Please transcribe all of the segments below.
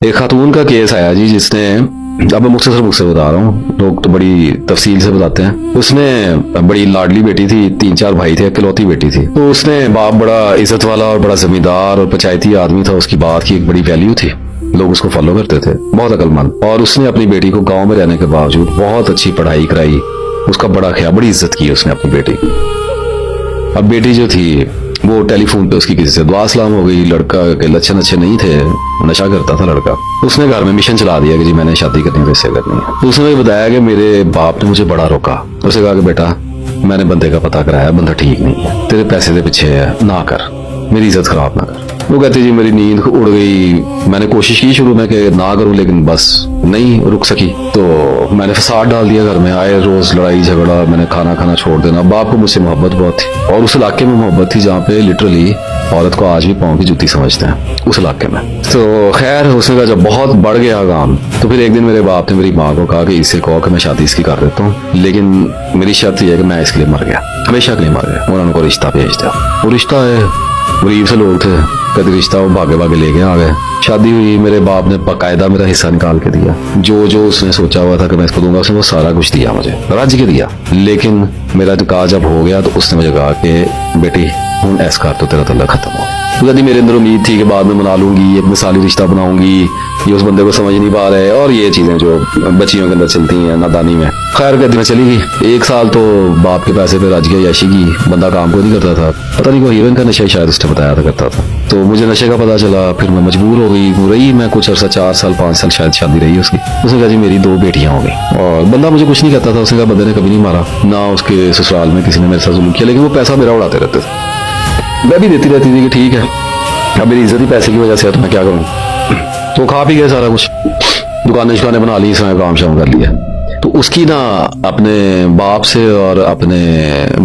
एक खातून का केस आया जी, जिसने, अब मैं मुख्तसर बता रहा हूँ, लोग तो बड़ी तफसील से बताते हैं। उसने बड़ी लाडली बेटी थी, 3-4 भाई थे, इकलौती बेटी थी। तो उसने, बाप बड़ा इज्जत वाला और बड़ा जमींदार और पंचायती आदमी था, उसकी बात की एक बड़ी वैल्यू थी, लोग उसको फॉलो करते थे, बहुत अकलमंद। और उसने अपनी बेटी को गाँव में रहने के बावजूद बहुत अच्छी पढ़ाई कराई, उसका बड़ा ख्याल, बड़ी इज्जत की उसने अपनी बेटी की। अब बेटी जो थी वो टेलीफोन पे उसकी किसी से दुआ सलाम हो गई, लड़का के लक्षण अच्छे नहीं थे, नशा करता था लड़का। उसने घर में मिशन चला दिया कि जी मैंने शादी करनी है, वैसे करनी है। तो उसने बताया कि मेरे बाप ने मुझे बड़ा रोका, उसने कहा कि बेटा मैंने बंदे का पता कराया, बंदा ठीक नहीं है, तेरे पैसे के पीछे है, ना कर, मेरी इज्जत खराब ना कर। वो कहती जी मेरी नींद उड़ गई, मैंने कोशिश की शुरू में कि ना करूं, लेकिन बस नहीं रुक सकी, तो मैंने फसाद डाल दिया घर में, आए रोज लड़ाई झगड़ा, मैंने खाना खाना छोड़ देना। बाप को मुझसे मोहब्बत बहुत थी, और उस इलाके में मोहब्बत थी जहाँ पे लिटरली औरत को आज भी पाँव की जूती समझते हैं, उस इलाके में। तो खैर उसने कहा जब बहुत बढ़ गया काम, तो फिर एक दिन मेरे बाप ने मेरी माँ को कहा कि इससे कहो कि मैं शादी इसकी कर देता हूँ, लेकिन मेरी शर्त यह है कि मैं इसके लिए मर गया, हमेशा के लिए मर गया। उन्होंने को रिश्ता भेज दिया, वो रिश्ता है, गरीब से लोग थे, कभी रिश्ता वो भागे भागे लेके आ गए। शादी हुई, मेरे बाप ने बाकायदा मेरा हिस्सा निकाल के दिया, जो जो उसने सोचा हुआ था कि मैं इसको दूंगा, उसने वो सारा कुछ दिया मुझे, राज्य के दिया। लेकिन मेरा जो काज जब हो गया तो उसने मुझे कहा कि बेटी हूं ऐस कर, तो तेरा तल्ला खत्म हो। तो यदि मेरे अंदर उम्मीद थी कि बाद में मना लूंगी, एक मिसाली रिश्ता बनाऊंगी, ये उस बंदे को समझ नहीं पा रहे, और ये चीजें जो बच्चियों के अंदर चलती हैं नादानी में। खैर कहती मैं चली गई। 1 साल तो बाप के पैसे पे राज गया याशी की, बंदा काम को नहीं करता था, पता नहीं कोई हीरोइन का नशा शायद उसने बताया था करता था। तो मुझे नशे का पता चला, फिर मैं मजबूर हो गई, रही मैं कुछ अर्सा 4 साल 5 साल शायद शादी रही उसकी। उसने कहा जी मेरी 2 बेटियां हो गई, और बंदा मुझे कुछ नहीं कहता था, उसने कहा बंदे ने कभी नहीं मारा, ना उसके ससुराल में किसी ने मेरे साथ जुल्म किया, लेकिन वो पैसा मेरा उड़ाते रहते थे। मैं भी देती रहती थी कि ठीक है, अब मेरी इज्जत ही पैसे की वजह से है, तो मैं क्या करूँ। तो खा पी गए सारा कुछ, दुकानें शुकानें बना ली, इसमें काम शाम कर लिया। तो उसकी ना अपने बाप से और अपने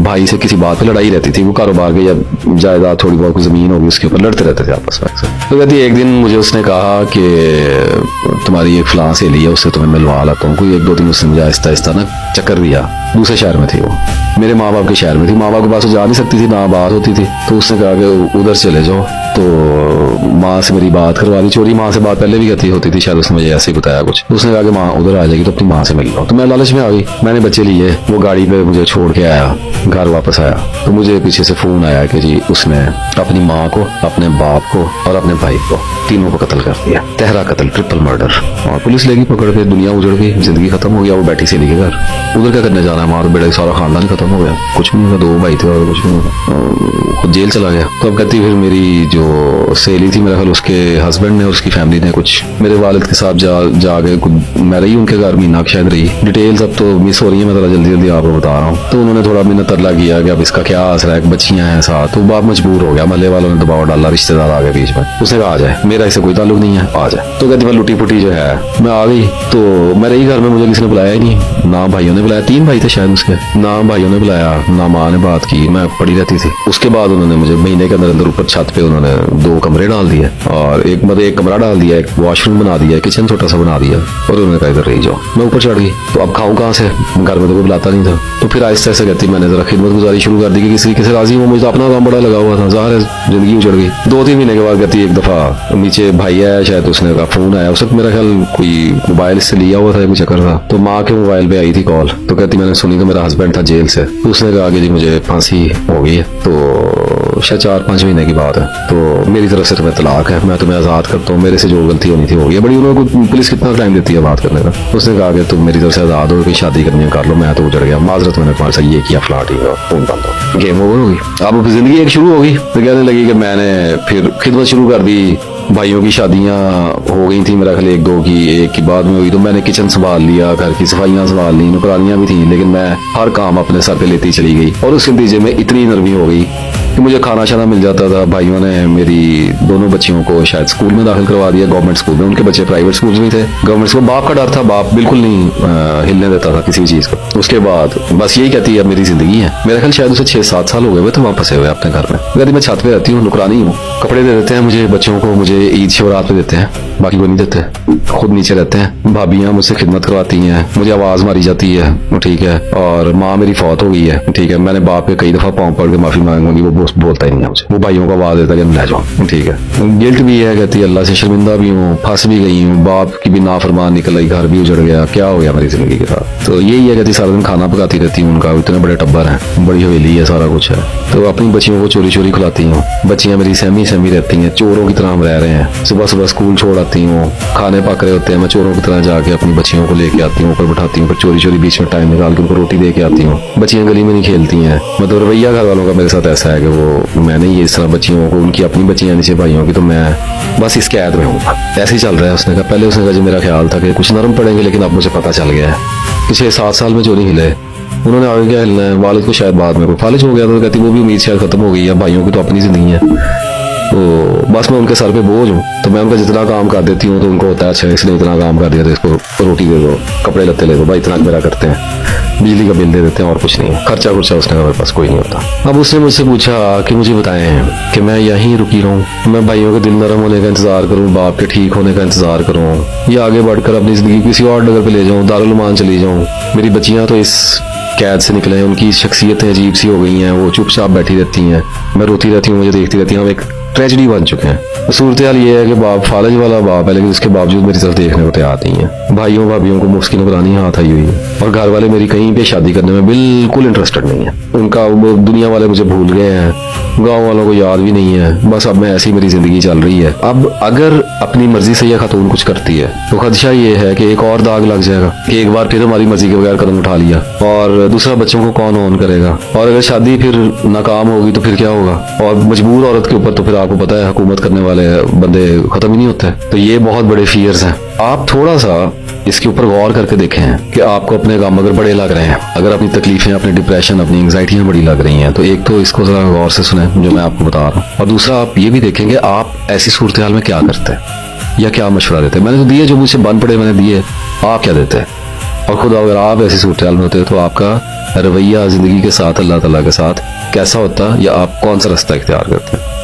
भाई से किसी बात पे लड़ाई रहती थी, वो कारोबार के या जायदाद थोड़ी बहुत जमीन होगी उसके ऊपर लड़ते रहते थे आपस में। तो कहती एक दिन मुझे उसने कहा कि तुम्हारी एक फलां सहेली है, उससे तुम्हें मिलवा लाता हूँ। कोई 1-2 दिन उसने मुझे आहिस्ता आहिस्ता ना चक्कर दिया। दूसरे शहर में थी वो, मेरे माँ बाप के शहर में थी, माँ बाप के पास जा नहीं सकती थी, ना बात होती थी। तो उसने कहा कि उधर चले जाओ। तो माँ से मेरी बात करवा दी, चोरी माँ से बात पहले भी करती होती थी शायद, उसने मुझे ऐसे ही बताया कुछ। उसने कहा कि माँ उधर आ जाएगी तो अपनी माँ से मिल लो। तो मैं लालच में आ गई, मैंने बच्चे लिए, वो गाड़ी पे मुझे छोड़ के आया, घर वापस आया तो मुझे पीछे से फोन आया कि जी उसने अपनी माँ को, अपने बाप को और अपने भाई को, तीनों को कत्ल कर दिया, तहरा कत्ल, ट्रिपल मर्डर। और पुलिस लेगी पकड़ के, दुनिया उजड़ गई, जिंदगी खत्म हो गया। वो बैठी सहेली के घर, उधर क्या करने जाना है, माँ तो बेटा सारा खानदान खत्म हो गया, कुछ भी नहीं हुआ, 2 भाई थे और कुछ नहीं हुआ, खुद जेल चला गया। तो अब कहती फिर मेरी जो सहेली थी, मेरा ख्याल उसके हस्बैंड ने, उसकी फैमिली ने कुछ मेरे वालिद के साथ जाके मैं रही उनके घर, महीना शायद रही। डिटेल्स अब तो मिस हो रही है, मैं थोड़ा जल्दी जल्दी आपको बता रहा हूँ। तो उन्होंने थोड़ा मिन्नत तरला किया कि अब इसका क्या असर है, बच्चियां हैं साथ। तो बाप मजबूर हो गया, महल्ले वालों ने दबाव डाला, रिश्तेदार आ गए बीच में। उसने कहा आ जाए, मेरा इससे कोई ताल्लुक नहीं है, आ जाए। तो कहती मैं लुटी फुटी जो है मैं आ गई। तो मैं रही घर में, मुझे किसी ने बुलाया ही नहीं, ना भाइयों ने बुलाया, 3 भाई थे शायद उसके, ना भाइयों ने बुलाया ना माँ ने बात की, मैं पड़ी रहती थी। उसके बाद उन्होंने मुझे महीने के अंदर ऊपर छत पे उन्होंने 2 कमरे डाल दिए, और एक कमरा डाल दिया, एक वॉशरूम बना दिया, किचन छोटा सा बना दिया, और उन्होंने कहा इधर रही जाओ। मैं ऊपर चढ़ गई, तो अब खाऊं कहाँ से, घर में तो कोई बुलाता नहीं था। तो फिर आहिस्ता आहिस्ता कहती मैंने जरा खिदमत गुजारी शुरू कर दी कि किसी तरीके से राजी हूँ, मुझे अपना काम बड़ा लगा हुआ था, ज़ाहिर है जिंदगी उजड़ गई। 2-3 महीने के बाद कहती एक दफा नीचे भाई आया शायद, उसने कहा फोन आया, उस वक्त मेरा ख्याल कोई मोबाइल से लिया हुआ था, कुछ चक्कर था। तो माँ के मोबाइल पे आई थी कॉल, तो कहती मैंने सुनी तो मेरा हस्बैंड था जेल से। तो उसने कहा कि जी मुझे फांसी हो गई है, तो शायद 4-5 महीने की बात है, तो मेरी तरफ से तुम्हें तलाक है, मैं तुम्हें आज़ाद करता हूँ, मेरे से जो गलती होनी थी हो गई। बड़ी उन्होंने पुलिस कितना टाइम देती है बात करने का। उसने कहा कि तुम मेरी तरफ से आज़ाद हो, कोई शादी करनी है कर लो, मैं तो उजड़ गया, माजरत मैंने तुम्हारे साथ ये किया, फ्लैट ही फोन बंद हो, गेम ओवर हो गई। अब जिंदगी एक शुरू हो गई। तो कहने लगी कि मैंने फिर खिदमत शुरू कर दी, भाइयों की शादियां हो गई थी, मेरा ख्याल 1-2 की, एक की बाद में हुई। तो मैंने किचन संभाल लिया, घर की सफाइयां संभाल ली, नौकरानियां भी थी, लेकिन मैं हर काम अपने सर पे लेती चली गई। और उसके नतीजे में इतनी नरमी हो गई कि मुझे खाना शाना मिल जाता था। भाइयों ने मेरी दोनों बच्चियों को शायद स्कूल में दाखिल करवा दिया, गवर्नमेंट स्कूल में, उनके बच्चे प्राइवेट स्कूल में थे। गवर्नमेंट स्कूल, बाप का डर था, बाप बिल्कुल नहीं हिलने देता था किसी भी चीज को। उसके बाद बस यही कहती है अब मेरी जिंदगी है। मेरा ख्याल शायद उसे 6-7 साल हो गए थे वापस हुए अपने घर में। मैं छत पे रहती हूँ, नुकरानी हूँ, कपड़े दे देते हैं मुझे बच्चों को, मुझे ईद शिवरात पे देते हैं। बाकी कोई नहीं देते, खुद नीचे रहते हैं। भाभियां मुझसे खिदमत करवाती हैं, मुझे आवाज मारी जाती है, ठीक है। और माँ मेरी फौत हो गई है, ठीक है। मैंने बाप के कई दफा पाँव पड़ के माफी मांगूंगी, वो बोलता ही नहीं है मुझे। वो भाइयों को आवाज देता है कि ले जाओ, ठीक है। गिल्ट भी है, कहती है अल्लाह से शर्मिंदा भी हूँ, फंस भी गई हूँ, बाप की भी नाफरमान निकल आई, घर भी उजड़ गया, क्या हो गया मेरी जिंदगी के साथ। तो यही है, कहती सारा दिन खाना पकाती रहती हूँ उनका, इतने बड़े टब्बर है, बड़ी हवेली है, सारा कुछ है। तो अपनी बच्चियों को चोरी चोरी खिलाती हूँ। बच्चियां मेरी सहमी सहमी रहती हैं, चोरों की तरह हम रह रहे हैं। सुबह सुबह स्कूल छोड़ आती हूँ, खाने पक रहे होते हैं, मैं चोरों की तरह जाके अपनी बच्चियों को लेके आती हूँ, ऊपर बिठाती हूँ, फिर चोरी चोरी बीच में टाइम निकाल के उनको रोटी दे के आती हूँ। बच्चियां गली में नहीं खेलती हैं। मतलब रवैया घर वालों का मेरे साथ ऐसा है कि वो मैंने ये इस तरह बच्चियों को, उनकी अपनी बच्चियां नीचे भाइयों की, तो मैं बस इस कैद में हूँ। ऐसे ही चल रहा है। उसने कहा, पहले उसने कहा जो मेरा ख्याल था कि कुछ नरम पड़ेंगे, लेकिन अब मुझे पता चल गया है कि 6-7 साल में जो नहीं हिले उन्होंने आगे क्या हिलना है। वालिद को शायद बाद में कोई फालिज हो गया, तो कहती वो भी उम्मीद शायद खत्म हो गई है, भाइयों की तो अपनी जिंदगी है, तो बस मैं उनके सर पे बोझ हूँ। तो मैं उनका जितना काम कर देती हूँ तो उनको होता है अच्छा इसने इतना काम कर दिया तो इसको रोटी दे दो, कपड़े लत्ते ले दो, भाई इतना मेरा करते हैं, बिजली का बिल दे देते हैं, और कुछ नहीं। खर्चा खुर्चा उसने मेरे पास कोई नहीं होता। अब उसने मुझसे पूछा कि मुझे बताएं कि मैं यहीं रुकी रहूं, मैं भाइयों के दिल नरम होने का इंतजार करूं, बाप के ठीक होने का इंतजार करूं, या आगे बढ़कर अपनी जिंदगी किसी और जगह पे ले जाऊं, दारुल उमान चली जाऊं। मेरी बच्चियां तो इस कैद से निकले हैं, उनकी शख्सियतें अजीब सी हो गई हैं, वो चुपचाप बैठी रहती हैं, मैं रोती रहती हूँ, मुझे देखती रहती हैं। हम एक ट्रेजेडी बन चुके हैं। सूरत हाल ये है कि बाप फालिज वाला बाप है, लेकिन उसके बावजूद मेरी तरफ देखने को तैयार नहीं है। भाइयों भाभियों को मुफ्त की नौकरानी हाथ आई हुई है, और घर वाले मेरी कहीं पे शादी करने में बिल्कुल इंटरेस्टेड नहीं है। उनका वो दुनिया वाले मुझे भूल गए हैं, गाँव वालों को याद भी नहीं है। बस अब मैं ऐसी मेरी जिंदगी चल रही है। अब अगर अपनी मर्जी से यह खातून कुछ करती है तो खदशा ये है कि एक और दाग लग जाएगा कि एक बार फिर हमारी मर्जी के बगैर कदम उठा लिया, और दूसरा बच्चों को कौन ऑन करेगा। और अगर शादी फिर नाकाम होगी तो फिर क्या होगा। और मजबूर औरत के ऊपर तो फिर आपको पता है हुकूमत करने वाले बंदे खत्म ही नहीं होते। तो ये बहुत बड़े फियर्स हैं। आप थोड़ा सा इसके ऊपर गौर करके देखें कि आपको अपने काम अगर बड़े लग रहे हैं, अगर अपनी तकलीफें, अपनी डिप्रेशन, अपनी एंग्जाइटियां बड़ी लग रही हैं, तो एक तो इसको जरा गौर से सुने जो मैं आपको बता रहा हूँ, और दूसरा आप ये भी देखेंगे आप ऐसी सूरत हाल में क्या करते हैं या क्या मशवरा देते हैं। मैंने तो दिए, जो मुझसे बन पड़े मैंने दिए, आप क्या देते हैं। और खुद अगर आप ऐसी सूरत हाल में होते तो आपका रवैया जिंदगी के साथ, अल्लाह ताला के साथ कैसा होता, या आप कौन सा रास्ता इख्तियार करते हैं।